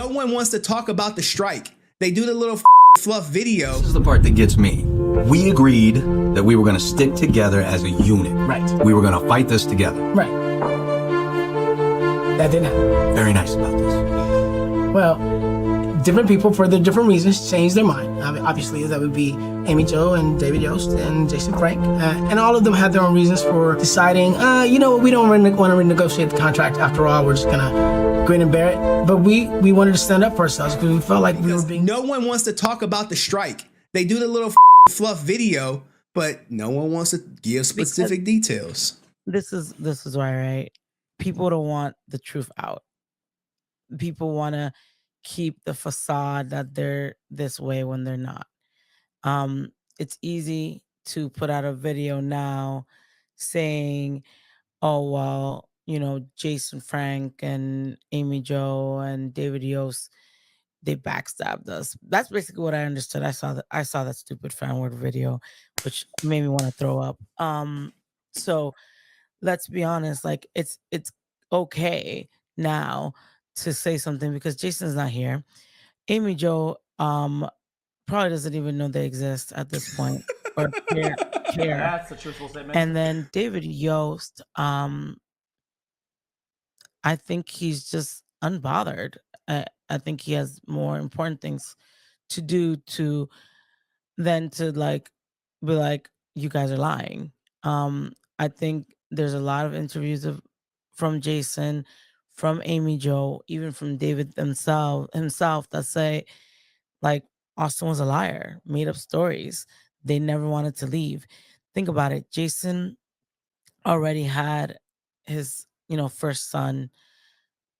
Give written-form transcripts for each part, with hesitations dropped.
No one wants to talk about the strike. They do the little fluff video. This is the part that gets me. We agreed that we were going to stick together as a unit. Right. We were going to fight this together. Right. That didn't happen. Very nice about this. Well, different people for their different reasons changed their mind. Obviously, that would be Amy Jo and David Yost and Jason Frank. And all of them had their own reasons for deciding, you know, we don't want to renegotiate the contract after all. We're just going to grin and bear it. But we wanted to stand up for ourselves because we felt like we were being... No one wants to talk about the strike. They do the little fluff video, but no one wants to give specific details. This is why, right? People don't want the truth out. People want to keep the facade that they're this way when they're not. It's easy to put out a video now saying, oh, well, you know, Jason Frank and Amy Jo and David Yost, they backstabbed us. That's basically what I understood. I saw that stupid Fanward video, which made me want to throw up. So let's be honest, like it's okay now to say something because Jason's not here. Amy Jo probably doesn't even know they exist at this point or care. That's a truthful statement. And then David Yost, I think he's just unbothered. I think he has more important things to do than to like be like, you guys are lying. I think there's a lot of interviews from Jason, from Amy Jo, even from David himself that say like Austin was a liar, made up stories. They never wanted to leave. Think about it. Jason already had his, first son.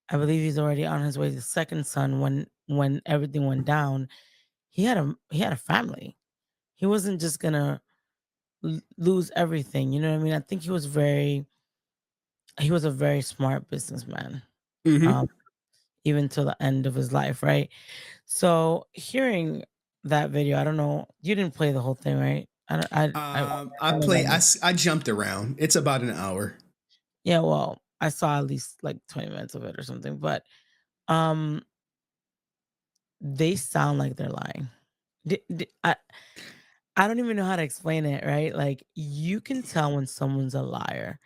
I believe he's already on his way to the second son when everything went down. He had a family. He wasn't just gonna lose everything. You know what I mean? I think he was a very smart businessman. Mm-hmm. Even till the end of his life, right? So hearing that video, I don't know. You didn't play the whole thing, right? I jumped around. It's about an hour. Yeah, well, I saw at least like 20 minutes of it or something, but they sound like they're lying. I don't even know how to explain it, right? Like you can tell when someone's a liar.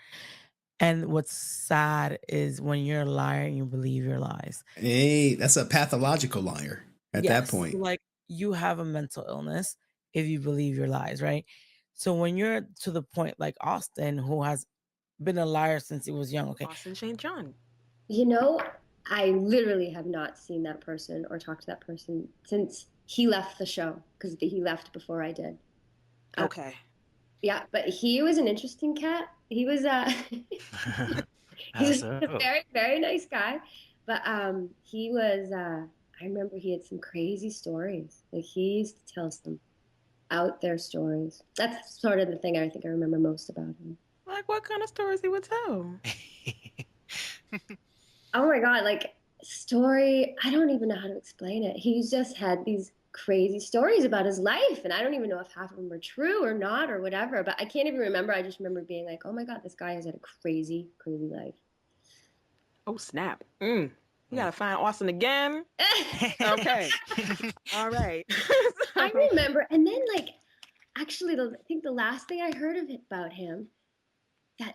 And what's sad is when you're a liar and you believe your lies. Hey, that's a pathological liar at that point. Like you have a mental illness if you believe your lies, right? So when you're to the point like Austin, who has been a liar since he was young, okay? Austin St. John. I literally have not seen that person or talked to that person since he left the show because he left before I did. Okay. Yeah, but he was an interesting cat. He was he was a very, very nice guy. But he was I remember he had some crazy stories. Like he used to tell some out there stories. That's sort of the thing I think I remember most about him. Like what kind of stories he would tell? Oh my God, like story, I don't even know how to explain it. He's just had these crazy stories about his life, and I don't even know if half of them are true or not or whatever, but I can't even remember. I just remember being like, oh my God, this guy has had a crazy, crazy life. Oh, snap. You gotta find Austin again? Okay. All right. I remember, and then like, actually, I think the last thing I heard about him, that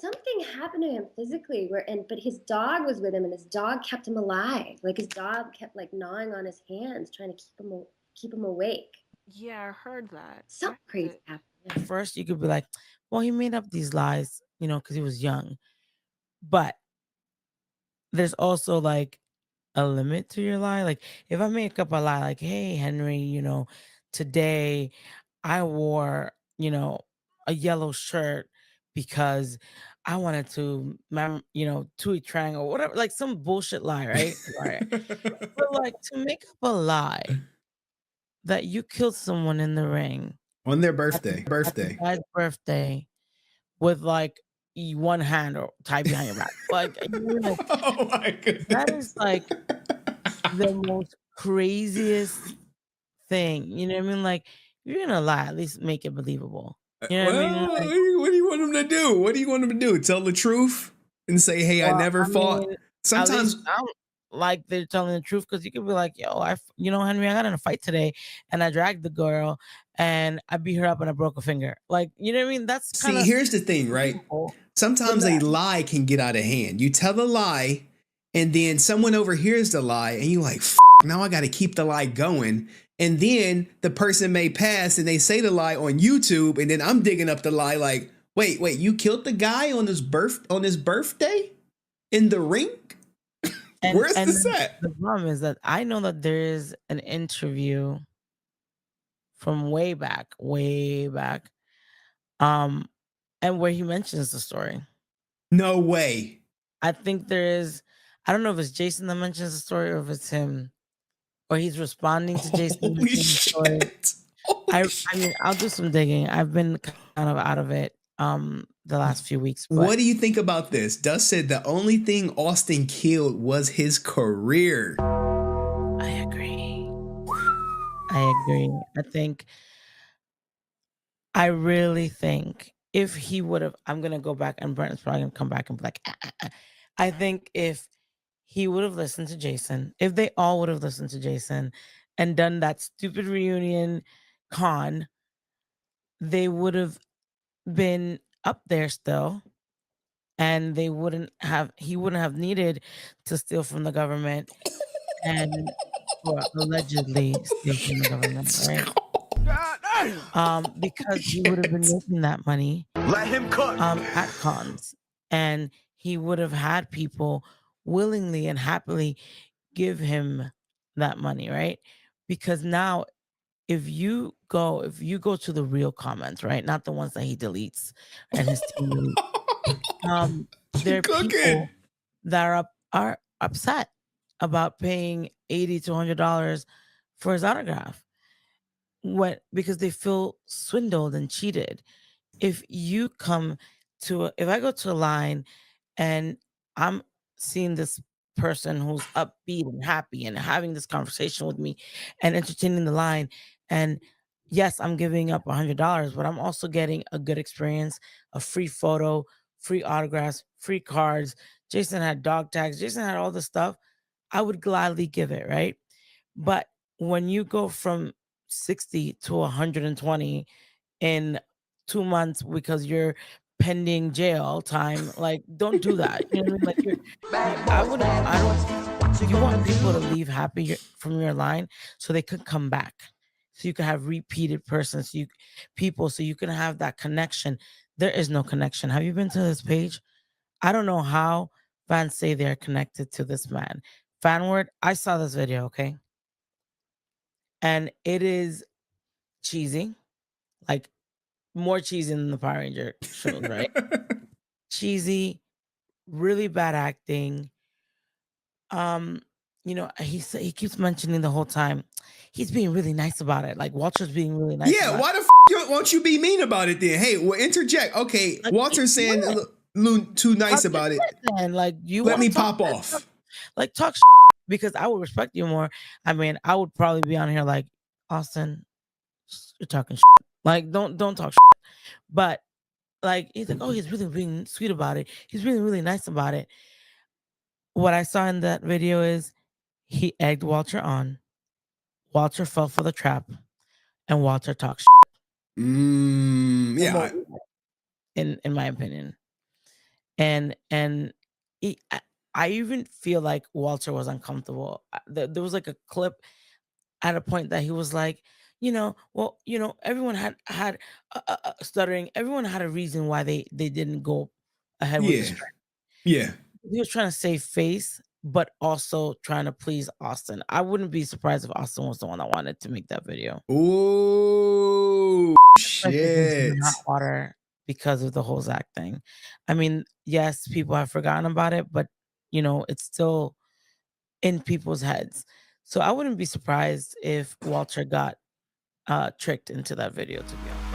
something happened to him physically but his dog was with him and his dog kept him alive. Like his dog kept like gnawing on his hands, trying to keep him awake. Yeah, I heard that. Something crazy happened. At first you could be like, well, he made up these lies, because he was young. But there's also like a limit to your lie. Like if I make up a lie, like, hey, Henry, today I wore, a yellow shirt because I wanted to, tweet Trang or whatever, like some bullshit lie, right? Right. But like to make up a lie that you killed someone in the ring on their birthday, at the guy's birthday, with like one hand or tied behind your back, like, oh my goodness, that is like the most craziest thing. You know what I mean? Like if you're gonna lie, at least make it believable. You know what I mean? Like, what do you want him to do? What do you want him to do? Tell the truth and say, "Hey, I never fought." Sometimes, like they're telling the truth, because you could be like, yo, Henry, I got in a fight today and I dragged the girl and I beat her up and I broke a finger. Like, you know what I mean? That's kind See, of here's the thing, right? Sometimes a lie can get out of hand. You tell a lie, and then someone overhears the lie, and you're like, now I got to keep the lie going. And then the person may pass and they say the lie on YouTube, and then I'm digging up the lie like, wait, you killed the guy on his birthday in the ring? Where's this at? The problem is that I know that there is an interview from way back, and where he mentions the story. No way. I think there is. I don't know if it's Jason that mentions the story or if it's him, or he's responding to Jason. Holy shit. I mean, I'll do some digging. I've been kind of out of it the last few weeks. But what do you think about this? Dust said the only thing Austin killed was his career. I agree. I really think if he would have, I'm gonna go back and Brent's probably gonna come back and be like, I think if he would have listened to Jason, if they all would have listened to Jason and done that stupid reunion con, they would have been up there still, and he wouldn't have needed to steal from the government and or allegedly steal from the government, right? Because he would have been making that money. Let him cook. At cons, and he would have had people willingly and happily give him that money, right? Because now if you go to the real comments, right, not the ones that he deletes and his team deletes, there are people that are upset about paying $80 to $100 for his autograph, because they feel swindled and cheated. If I go to a line and I'm seeing this person who's upbeat and happy and having this conversation with me and entertaining the line, and yes, I'm giving up $100, but I'm also getting a good experience, a free photo, free autographs, free cards. Jason had dog tags. Jason had all this stuff. I would gladly give it, right? But when you go from 60 to 120 in 2 months because you're pending jail time, like, don't do that. You know what I mean? Like, you want people to leave happy from your line so they could come back. So you can have repeated persons, so you can have that connection. There is no connection. Have you been to this page? I don't know how fans say they're connected to this man. Fanward, I saw this video, okay? And it is cheesy, like more cheesy than the Power Ranger shows, right? Cheesy, really bad acting. He keeps mentioning the whole time he's being really nice about it. Like Walter's being really nice. Yeah, about why the won't you be mean about it then? Hey, well, interject. Okay, Like, Walter's saying too nice about it. And like, you Let wanna me talk pop off. like talk because I would respect you more. I mean, I would probably be on here like, Austin, you're talking like don't talk but like, he's like, oh, he's really being sweet about it. He's really, really nice about it. What I saw in that video is he egged Walter on. Walter fell for the trap, and Walter talks Yeah. in my opinion. And I even feel like Walter was uncomfortable. There was like a clip at a point that he was like, everyone had stuttering. Everyone had a reason why they didn't go ahead with the strike. Yeah. He was trying to save face, but also trying to please Austin. I wouldn't be surprised if Austin was the one that wanted to make that video. Oh shit! Hot water because of the whole Zach thing. I mean, yes, people have forgotten about it, but it's still in people's heads. So I wouldn't be surprised if Walter got tricked into that video, to be honest.